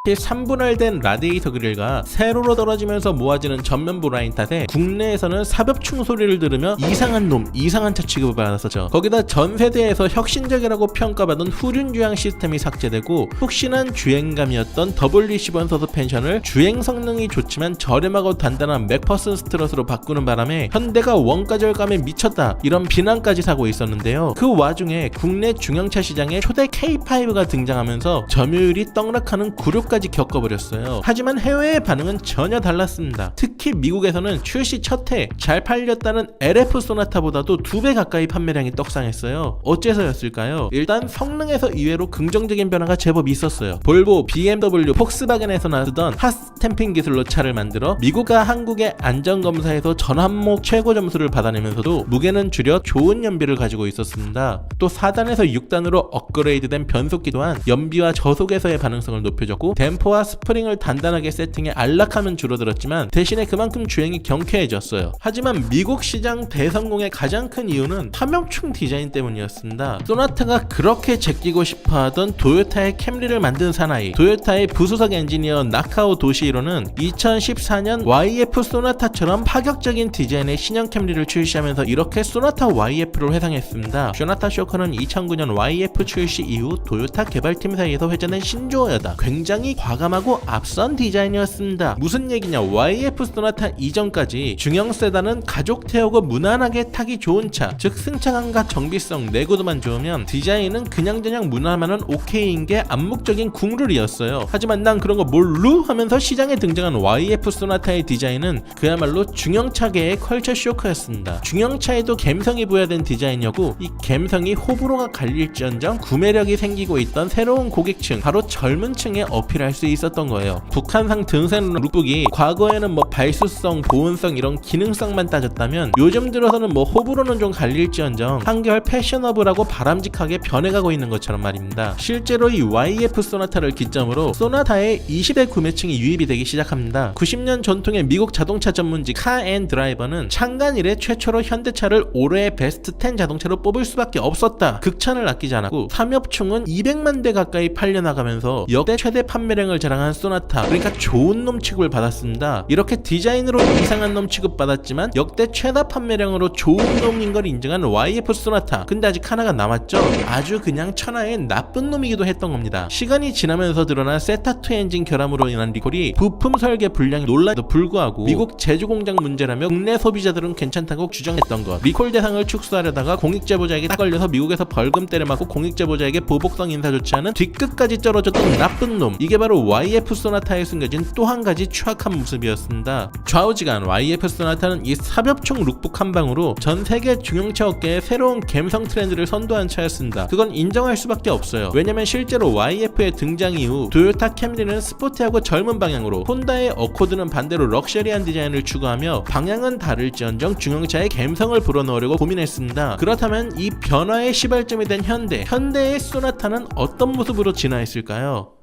3분할된 라디에이터 그릴과 세로로 떨어지면서 모아지는 전면부 라인 탓에 국내에서는 삽입충 소리를 들으며 이상한 놈, 이상한 차 취급을 받았었죠. 거기다 전 세대에서 혁신적이라고 평가받은 후륜 주행 시스템이 삭제되고 푹신한 주행감이었던 WC1 서스펜션을 주행 성능이 좋지만 저렴하고 단단한 맥퍼슨 스트럿으로 바꾸는 바람에 현대가 원가 절감에 미쳤다 이런 비난까지 사고 있었는데요. 그 와중에 국내 중형차 시장에 초대 K5가 등장하면서 점유율이 떡락하는 굴욕까지 겪어버렸어요. 하지만 해외의 반응은 전혀 달랐습니다. 특히 미국에서는 출시 첫 해 잘 팔렸다는 LF 소나타보다도 2배 가까이 판매량이 떡상했어요. 어째서였을까요? 일단 성능에서 의외로 긍정적인 변화가 제법 있었어요. 볼보, BMW, 폭스바겐에서나 쓰던 핫 스탬핑 기술로 차를 만들어 미국과 한국의 안전검사에서 전환목 최고 점수를 받아내면서도 무게는 줄여 좋은 연비를 가지고 있었습니다. 또 4단에서 6단으로 업그레이드된 변속기 또한 연비와 저속에서의 반응성을 높여줬고 댐퍼와 스프링을 단단하게 세팅해 안락함은 줄어들었지만 대신에 그만큼 주행이 경쾌해졌어요. 하지만 미국 시장 대성공의 가장 큰 이유는 탐욕충 디자인 때문이었습니다. 소나타가 그렇게 제끼고 싶어하던 도요타의 캠리를 만든 사나이 도요타의 부수석 엔지니어 나카오 도시히로는 2014년 YF 소나타처럼 파격적인 디자인의 신형 캠리를 출시하면서 이렇게 소나타 YF를 회상했습니다. 쇼나타 쇼커는 2009년 YF 출시 이후 도요타 개발팀 사이에서 회자된 신조어였다. 굉장히 과감하고 앞선 디자인이었습니다. 무슨 얘기냐, YF 소나타 이전까지 중형 세단은 가족 태우고 무난하게 타기 좋은 차, 즉 승차감과 정비성, 내구도만 좋으면 디자인은 그냥저냥 무난하면 오케이인 게 암묵적인 국룰이었어요. 하지만 난 그런 거 몰루? 하면서 시장에 등장한 YF 소나타의 디자인은 그야말로 중형차계의 컬처 쇼크였습니다. 중형차에도 감성이 부여된 디자인이었고 이 감성이 호불호가 갈릴지언정 구매력이 생기고 있던 새로운 고객층, 바로 젊은 층에 어필 어필할 수 있었던 거예요. 북한산 등산 룩북이 과거에는 뭐 발수성, 보온성 이런 기능성만 따졌다면 요즘 들어서는 뭐 호불호는 좀 갈릴지언정 한결 패셔너블하고 바람직하게 변해가고 있는 것처럼 말입니다. 실제로 이 YF 소나타를 기점으로 소나타의 20대 구매층이 유입이 되기 시작합니다. 90년 전통의 미국 자동차 전문지 카앤드라이버는 창간 이래 최초로 현대차를 올해의 베스트 10 자동차로 뽑을 수밖에 없었다. 극찬을 아끼지 않았고 삼엽총은 200만 대 가까이 팔려나가면서 역대 최대 판매량을 자랑한 소나타, 그러니까 좋은 놈 취급을 받았습니다. 이렇게 디자인으로 이상한 놈 취급받았지만 역대 최다 판매량으로 좋은 놈인 걸 인정한 YF 소나타. 근데 아직 하나가 남았죠. 아주 그냥 천하의 나쁜 놈이기도 했던 겁니다. 시간이 지나면서 드러난 세타2 엔진 결함으로 인한 리콜이 부품 설계 불량 논란에도 불구하고 미국 제조 공장 문제라며 국내 소비자들은 괜찮다고 주장했던 것. 리콜 대상을 축소하려다가 공익제보자에게 딱 걸려서 미국에서 벌금 때려맞고 공익제보자에게 보복성 인사 조치하는 뒤끝까지 쩔어졌던 나쁜 놈. 이게 바로 YF 소나타에 숨겨진 또 한 가지 추악한 모습이었습니다. 좌우지간 YF 소나타는 이 사벽총 룩북 한 방으로 전 세계 중형차 업계의 새로운 감성 트렌드를 선도한 차였습니다. 그건 인정할 수밖에 없어요. 왜냐면 실제로 YF의 등장 이후 토요타 캠리는 스포티하고 젊은 방향으로, 혼다의 어코드는 반대로 럭셔리한 디자인을 추구하며 방향은 다를지언정 중형차의 감성을 불어넣으려고 고민했습니다. 그렇다면 이 변화의 시발점이 된 현대의 소나타는 어떤 모습으로 진화했을까요?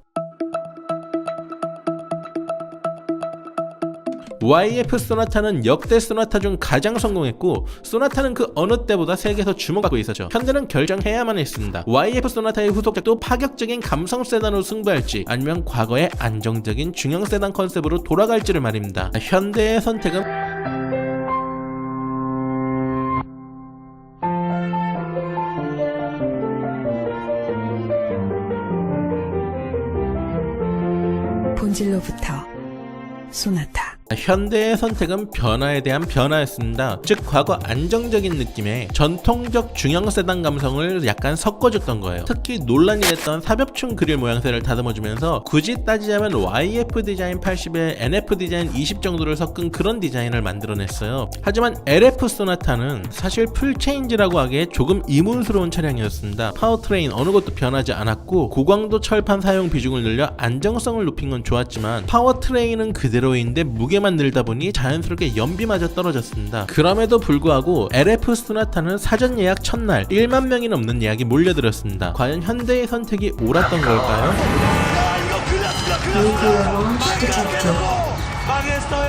YF 소나타는 역대 소나타 중 가장 성공했고, 소나타는 그 어느 때보다 세계에서 주목받고 있었죠. 현대는 결정해야만 했습니다. YF 소나타의 후속작도 파격적인 감성 세단으로 승부할지 아니면 과거의 안정적인 중형 세단 컨셉으로 돌아갈지를 말입니다. 현대의 선택은 본질로부터 소나타. 현대의 선택은 변화에 대한 변화였습니다. 즉 과거 안정적인 느낌의 전통적 중형 세단 감성을 약간 섞어줬던 거예요. 특히 논란이 됐던 사벽충 그릴 모양새를 다듬어주면서 굳이 따지자면 YF 디자인 80에 NF 디자인 20 정도를 섞은 그런 디자인을 만들어냈어요. 하지만 LF 소나타는 사실 풀체인지라고 하기에 조금 이문스러운 차량이었습니다. 파워트레인 어느 것도 변하지 않았고 고광도 철판 사용 비중을 늘려 안정성을 높인 건 좋았지만 파워트레인은 그대로인데 무게만 늘다 보니 자연스럽게 연비마저 떨어졌습니다. 그럼에도 불구하고 LF 소나타는 사전 예약 첫날 1만 명이 넘는 예약이 몰려들었습니다. 과연 현대의 선택이 옳았던 걸까요?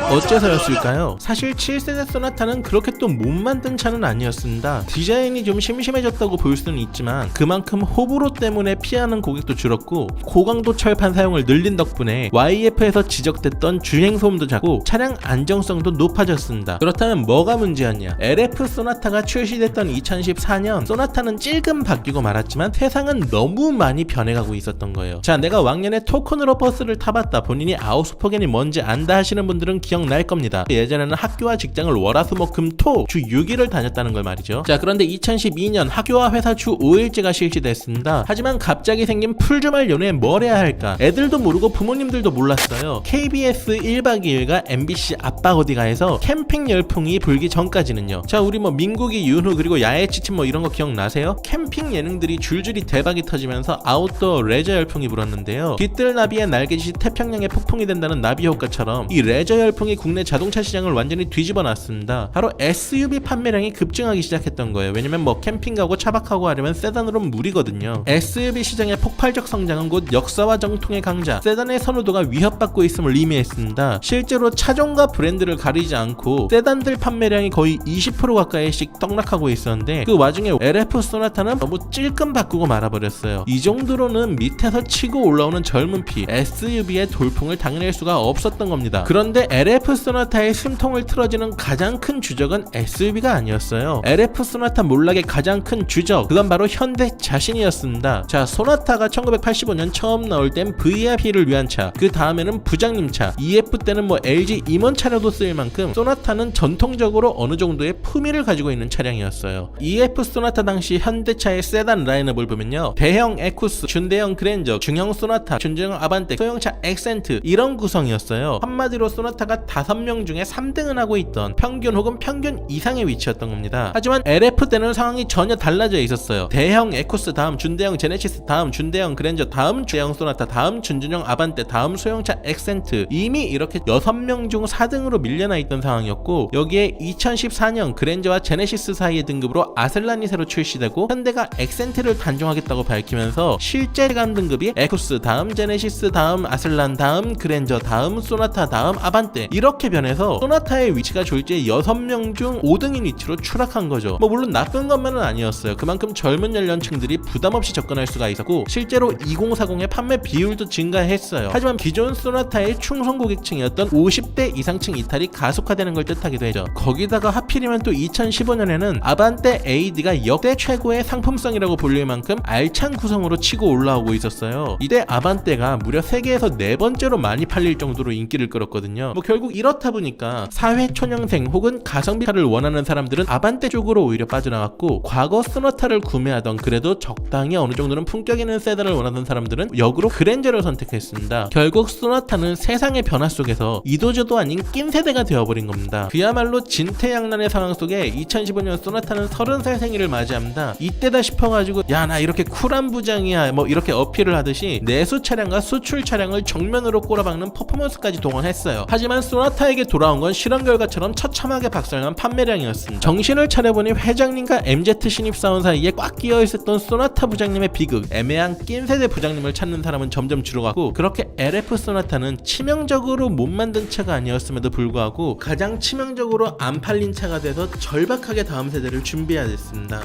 어째서였을까요? 사실 7세대 소나타는 그렇게 또 못 만든 차는 아니었습니다. 디자인이 좀 심심해졌다고 볼 수는 있지만 그만큼 호불호 때문에 피하는 고객도 줄었고 고강도 철판 사용을 늘린 덕분에 YF에서 지적됐던 주행 소음도 작고 차량 안정성도 높아졌습니다. 그렇다면 뭐가 문제였냐? LF 소나타가 출시됐던 2014년 소나타는 찔끔 바뀌고 말았지만 세상은 너무 많이 변해가고 있었던 거예요. 자, 내가 왕년에 토큰으로 버스를 타봤다, 본인이 아우스포겐이 뭔지 안다 하시는 분들은 기억날 겁니다. 예전에는 학교와 직장을 월화수목금토 주 6일을 다녔다는 걸 말이죠. 자, 그런데 2012년 학교와 회사 주 5일제가 실시됐습니다. 하지만 갑자기 생긴 풀주말 연휴에 뭘 해야 할까? 애들도 모르고 부모님들도 몰랐어요. KBS 1박 2일과 MBC 아빠 어디가에서 캠핑 열풍이 불기 전까지는요. 자, 우리 뭐 민국이 윤후 그리고 야외 지침 뭐 이런 거 기억나세요? 캠핑 예능들이 줄줄이 대박이 터지면서 아웃도어 레저 열풍이 불었는데요. 깃들 나비의 날개짓이 태평양에 폭풍이 된다는 나비 효과처럼 이 레저 열풍이 국내 자동차 시장을 완전히 뒤집어 놨습니다. 바로 SUV 판매량이 급증하기 시작했던 거예요. 왜냐면 뭐 캠핑 가고 차박하고 하려면 세단으로는 무리거든요. SUV 시장의 폭발적 성장은 곧 역사와 정통의 강자, 세단의 선호도가 위협받고 있음을 의미했습니다. 실제로 차종과 브랜드를 가리지 않고 세단들 판매량이 거의 20% 가까이씩 떡락하고 있었는데 그 와중에 LF 소나타는 너무 찔끔 바꾸고 말아버렸어요. 이 정도로는 밑에서 치고 올라오는 젊은 피, SUV의 돌풍을 당해낼 수가 없었던 겁니다. 그런데 LF 소나타의 숨통을 틀어지는 가장 큰 주적은 SUV가 아니었어요. LF 소나타 몰락의 가장 큰 주적, 그건 바로 현대 자신이었습니다. 자, 소나타가 1985년 처음 나올 땐 VIP를 위한 차, 그 다음에는 부장님 차, EF 때는 뭐 LG 임원 차량도 쓰일 만큼 소나타는 전통적으로 어느 정도의 품위를 가지고 있는 차량이었어요. EF 소나타 당시 현대차의 세단 라인업을 보면요, 대형 에쿠스, 준대형 그랜저, 중형 소나타, 준대형 아반떼, 소형차 엑센트 이런 구성이었어요. 한마디로 소나타가 5명 중에 3등은 하고 있던 평균 혹은 평균 이상의 위치였던 겁니다. 하지만 LF 때는 상황이 전혀 달라져 있었어요. 대형 에쿠스 다음 준대형 제네시스 다음 준대형 그랜저 다음 대형 소나타 다음 준준형 아반떼 다음 소형차 엑센트, 이미 이렇게 6명 중 4등으로 밀려나 있던 상황이었고, 여기에 2014년 그랜저와 제네시스 사이의 등급으로 아슬란이 새로 출시되고 현대가 엑센트를 단종하겠다고 밝히면서 실제 간 등급이 에쿠스 다음 제네시스 다음 아슬란 다음 그랜저 다음 소나타 다음 아반떼 이렇게 변해서 소나타의 위치가 졸지에 6명 중 5등인 위치로 추락한 거죠. 뭐 물론 나쁜 것만은 아니었어요. 그만큼 젊은 연령층들이 부담없이 접근할 수가 있었고 실제로 2040의 판매 비율도 증가했어요. 하지만 기존 소나타의 충성 고객층이었던 50대 이상층 이탈이 가속화되는 걸 뜻하기도 했죠. 거기다가 하필이면 또 2015년에는 아반떼 AD가 역대 최고의 상품성이라고 불릴 만큼 알찬 구성으로 치고 올라오고 있었어요. 이때 아반떼가 무려 세계에서 4번째로 많이 팔릴 정도로 인기를 끌었거든요. 뭐 결국 이렇다 보니까 사회 초년생 혹은 가성비카를 원하는 사람들은 아반떼 쪽으로 오히려 빠져나갔고, 과거 소나타를 구매하던 그래도 적당히 어느 정도는 품격 있는 세단을 원하던 사람들은 역으로 그랜저를 선택했습니다. 결국 소나타는 세상의 변화 속에서 이도저도 아닌 낀 세대가 되어버린 겁니다. 그야말로 진퇴양난의 상황 속에 2015년 소나타는 30살 생일을 맞이합니다. 이때다 싶어가지고 야 나 이렇게 쿨한 부장이야 뭐 이렇게 어필을 하듯이 내수 차량과 수출 차량을 정면으로 꼬라박는 퍼포먼스까지 동원했어요. 하지만 소나타에게 돌아온 건 실험 결과처럼 처참하게 박살난 판매량이었습니다. 정신을 차려보니 회장님과 MZ 신입사원 사이에 꽉 끼어있었던 소나타 부장님의 비극, 애매한 낀세대 부장님을 찾는 사람은 점점 줄어갔고, 그렇게 LF 소나타는 치명적으로 못 만든 차가 아니었음에도 불구하고 가장 치명적으로 안 팔린 차가 돼서 절박하게 다음 세대를 준비해야 됐습니다.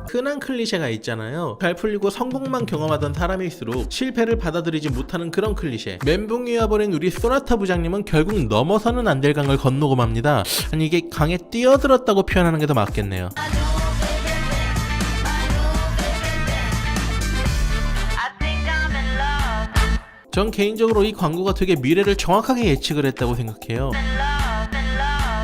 흔한 클리셰가 있잖아요. 잘 풀리고 성공만 경험하던 사람일수록 실패를 받아들이지 못하는 그런 클리셰. 멘붕이와 버린 우리 소나타 부장님은 결국 넘어서는 안 될 강을 건너고 맙니다. 아니 이게 강에 뛰어들었다고 표현하는 게 더 맞겠네요. 전 개인적으로 이 광고가 되게 미래를 정확하게 예측을 했다고 생각해요.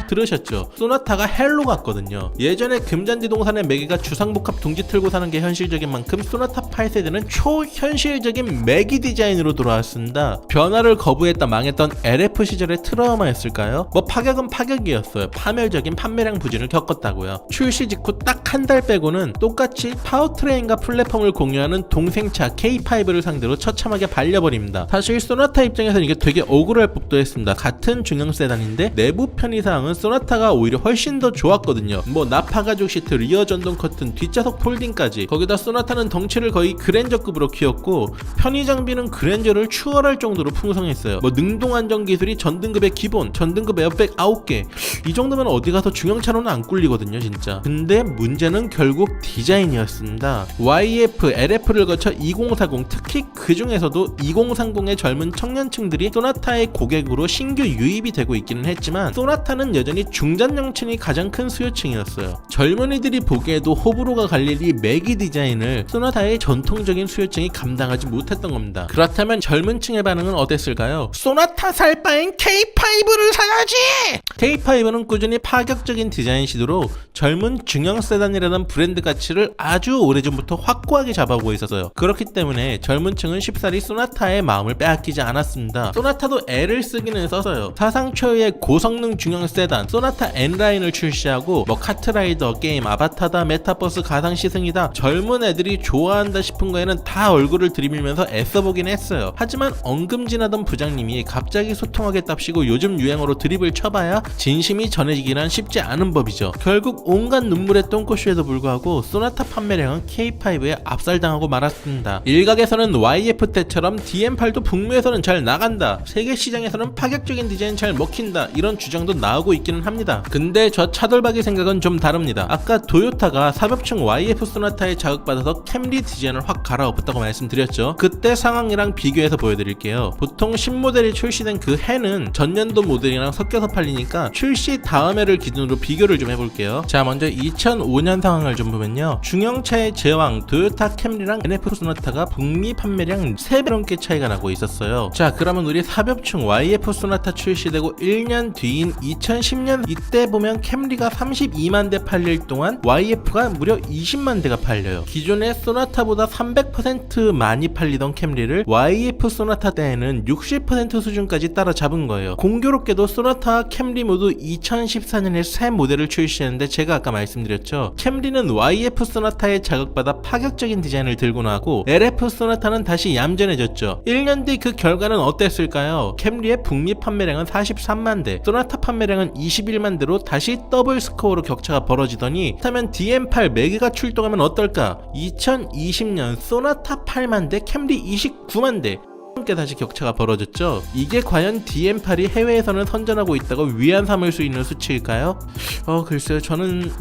들으셨죠? 소나타가 헬로 갔거든요. 예전에 금잔디동산의 매기가 주상복합 둥지 틀고 사는 게 현실적인 만큼 소나타 8세대는 초현실적인 매기 디자인으로 돌아왔습니다. 변화를 거부했다 망했던 LF 시절의 트라우마였을까요? 뭐 파격은 파격이었어요. 파멸적인 판매량 부진을 겪었다고요. 출시 직후 딱 한 달 빼고는 똑같이 파워트레인과 플랫폼을 공유하는 동생차 K5를 상대로 처참하게 발려버립니다. 사실 소나타 입장에서는 이게 되게 억울할 법도 했습니다. 같은 중형 세단인데 내부 편의사항은 소나타가 오히려 훨씬 더 좋았거든요. 뭐 나파 가죽 시트, 리어 전동 커튼, 뒷좌석 폴딩까지. 거기다 소나타는 덩치를 거의 그랜저급으로 키웠고 편의 장비는 그랜저를 추월할 정도로 풍성했어요. 뭐 능동 안정 기술이 전등급의 기본, 전등급 에어백 9개. 이 정도면 어디 가서 중형차로는 안 꿀리거든요 진짜. 근데 문제는 결국 디자인이었습니다. YF, LF를 거쳐 2040, 특히 그 중에서도 2030의 젊은 청년층들이 소나타의 고객으로 신규 유입이 되고 있기는 했지만 소나타는 여전히 중장년층이 가장 큰 수요층이었어요. 젊은이들이 보기에도 호불호가 갈릴 이 매기 디자인을 소나타의 전통적인 수요층이 감당하지 못했던 겁니다. 그렇다면 젊은 층의 반응은 어땠을까요? 소나타 살 바엔 K5를 사야지! K5는 꾸준히 파격적인 디자인 시도로 젊은 중형 세단이라는 브랜드 가치를 아주 오래전부터 확고하게 잡아오고 있었어요. 그렇기 때문에 젊은 층은 쉽사리 소나타의 마음을 빼앗기지 않았습니다. 소나타도 L을 쓰기는 썼어요. 사상 초유의 고성능 중형 세단 소나타 N라인을 출시하고 뭐 카트라이더, 게임, 아바타다, 메타버스, 가상시승이다, 젊은 애들이 좋아한다 싶은 거에는 다 얼굴을 들이밀면서 애써보긴 했어요. 하지만 엉금진하던 부장님이 갑자기 소통하겠답시고 요즘 유행어로 드립을 쳐봐야 진심이 전해지기란 쉽지 않은 법이죠. 결국 온갖 눈물의 똥꼬쇼에도 불구하고 소나타 판매량은 K5에 압살당하고 말았습니다. 일각에서는 YF 때처럼 DM8도 북미에서는 잘 나간다, 세계 시장에서는 파격적인 디자인 잘 먹힌다, 이런 주장도 나오고 있기는 합니다. 근데 저 차돌박이 생각은 좀 다릅니다. 아까 도요타가 사법층 YF 소나타에 자극받아서 캠리 디자인을 확 갈아엎었다고 말씀드렸죠. 그때 상황이랑 비교해서 보여드릴게요. 보통 신모델이 출시된 그 해는 전년도 모델이랑 섞여서 팔리니까 출시 다음 해를 기준으로 비교를 좀 해볼게요. 자, 먼저 2005년 상황을 좀 보면요, 중형차의 제왕 도요타 캠리랑 NF 소나타가 북미 판매량 3배 넘게 차이가 나고 있었어요. 자, 그러면 우리 사법층 YF 소나타 출시되고 1년 뒤인 2010 2010년 이때 보면 캠리가 32만 대 팔릴 동안 YF가 무려 20만 대가 팔려요. 기존의 소나타보다 300% 많이 팔리던 캠리를 YF 소나타 때에는 60% 수준까지 따라잡은 거예요. 공교롭게도 소나타와 캠리 모두 2014년에 새 모델을 출시했는데 제가 아까 말씀드렸죠. 캠리는 YF 소나타에 자극받아 파격적인 디자인을 들고 나왔고 LF 소나타는 다시 얌전해졌죠. 1년 뒤 그 결과는 어땠을까요? 캠리의 북미 판매량은 43만 대, 소나타 판매량은 21만 대로 다시 더블 스코어로 격차가 벌어지더니 그렇다면 DM8 매개가 출동하면 어떨까? 2020년 소나타 8만 대, 캠리 29만 대, 함께 다시 격차가 벌어졌죠. 이게 과연 DM8이 해외에서는 선전하고 있다고 위안 삼을 수 있는 수치일까요? 글쎄요, 저는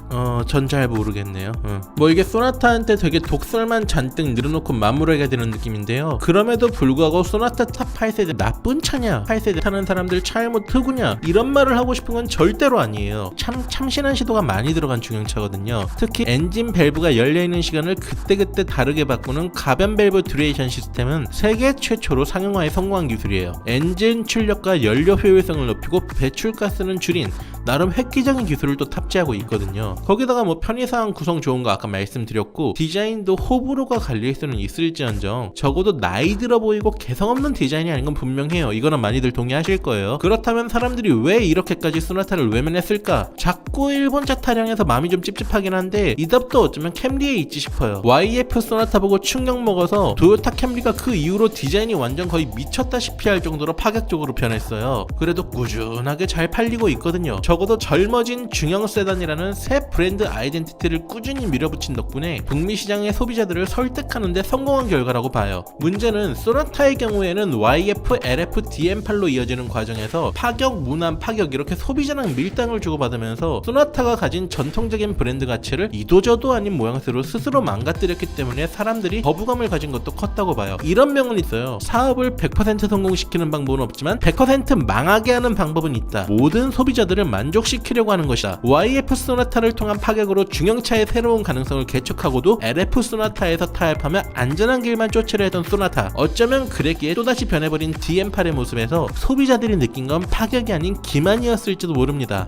전 잘 모르겠네요. 뭐 이게 소나타한테 되게 독설만 잔뜩 늘어놓고 마무리가 되는 느낌인데요. 그럼에도 불구하고 소나타 탑 8세대 나쁜 차냐? 8세대 타는 사람들 차에 뭐 트구냐? 이런 말을 하고 싶은 건 절대로 아니에요. 참신한 시도가 많이 들어간 중형차거든요. 특히 엔진 밸브가 열려있는 시간을 그때그때 다르게 바꾸는 가변 밸브 듀레이션 시스템은 세계 최초로 상용화에 성공한 기술이에요. 엔진 출력과 연료 효율성을 높이고 배출가스는 줄인 나름 획기적인 기술을 또 탑재하고 있거든요. 거기다가 뭐 편의사항 구성 좋은 거 아까 말씀드렸고 디자인도 호불호가 갈릴 수는 있을지언정 적어도 나이 들어 보이고 개성 없는 디자인이 아닌 건 분명해요. 이거는 많이들 동의하실 거예요. 그렇다면 사람들이 왜 이렇게까지 소나타를 외면했을까? 자꾸 일본차 타령에서 마음이 좀 찝찝하긴 한데 이 답도 어쩌면 캠리에 있지 싶어요. YF 소나타 보고 충격 먹어서 도요타 캠리가 그 이후로 디자인이 완전 거의 미쳤다시피 할 정도로 파격적으로 변했어요. 그래도 꾸준하게 잘 팔리고 있거든요. 적어도 젊어진 중형 세단이라는 새 브랜드 아이덴티티를 꾸준히 밀어붙인 덕분에 북미 시장의 소비자들을 설득하는 데 성공한 결과라고 봐요. 문제는 소나타의 경우에는 YF, LF, DM8로 이어지는 과정에서 파격, 무난, 파격 이렇게 소비자랑 밀당을 주고받으면서 소나타가 가진 전통적인 브랜드 가치를 이도저도 아닌 모양새로 스스로 망가뜨렸기 때문에 사람들이 거부감을 가진 것도 컸다고 봐요. 이런 명은 있어요. 사업을 100% 성공시키는 방법은 없지만 100% 망하게 하는 방법은 있다. 모든 소비자들을 만족시키려고 하는 것이다. YF 소나타를 통한 파격으로 중형차의 새로운 가능성을 개척하고도 LF 소나타에서 타협하며 안전한 길만 쫓으려 했던 소나타. 어쩌면 그랬기에 또다시 변해버린 DM8의 모습에서 소비자들이 느낀 건 파격이 아닌 기만이었을지도 모릅니다.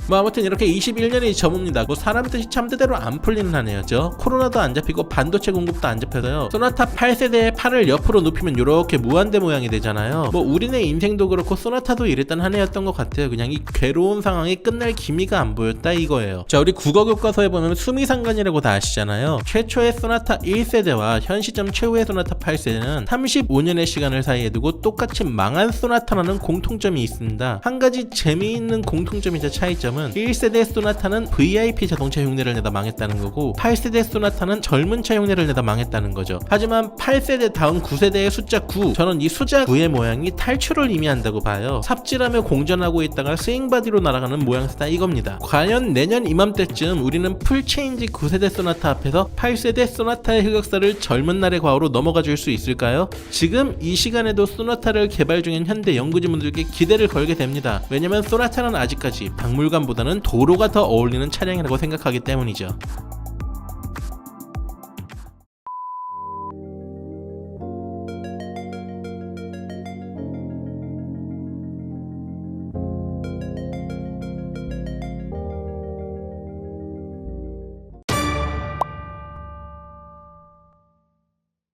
뭐 아무튼 이렇게 21년이 저뭅니다. 뭐 사람 뜻이 참 뜻대로 안 풀리는 한 해였죠. 코로나도 안 잡히고 반도체 공급도 안 잡혀서요. 소나타 8세대의 팔을 옆으로 눕히면 이렇게 무한대 모양이 되잖아요. 뭐 우리네 인생도 그렇고 소나타도 이랬던 한 해였던 것 같아요. 그냥 이 괴로운 상황이 끝날 기미가 안 보였다 이거예요. 자, 우리 국어 교과서에 보면 수미상관이라고 다 아시잖아요. 최초의 소나타 1세대와 현 시점 최후의 소나타 8세대는 35년의 시간을 사이에 두고 똑같이 망한 소나타라는 공통점이 있습니다. 한 가지 재미있는 공통점이자 차이점은 1세대 소나타는 VIP 자동차 흉내를 내다 망했다는 거고 8세대 소나타는 젊은 차 흉내를 내다 망했다는 거죠. 하지만 8세대 다음 9세대의 숫자 9, 저는 이 숫자 9의 모양이 탈출을 의미한다고 봐요. 삽질하며 공전하고 있다가 스윙바디로 날아가는 모양새다 이겁니다. 과연 내년 이맘때쯤 우리는 풀체인지 9세대 소나타 앞에서 8세대 소나타의 흑역사를 젊은 날의 과거로 넘어가 줄 수 있을까요? 지금 이 시간에도 소나타를 개발 중인 현대 연구진분들께 기대를 걸게 됩니다. 왜냐면 소나타는 아직까지 박물관보다는 도로가 더 어울리는 차량이라고 생각하기 때문이죠.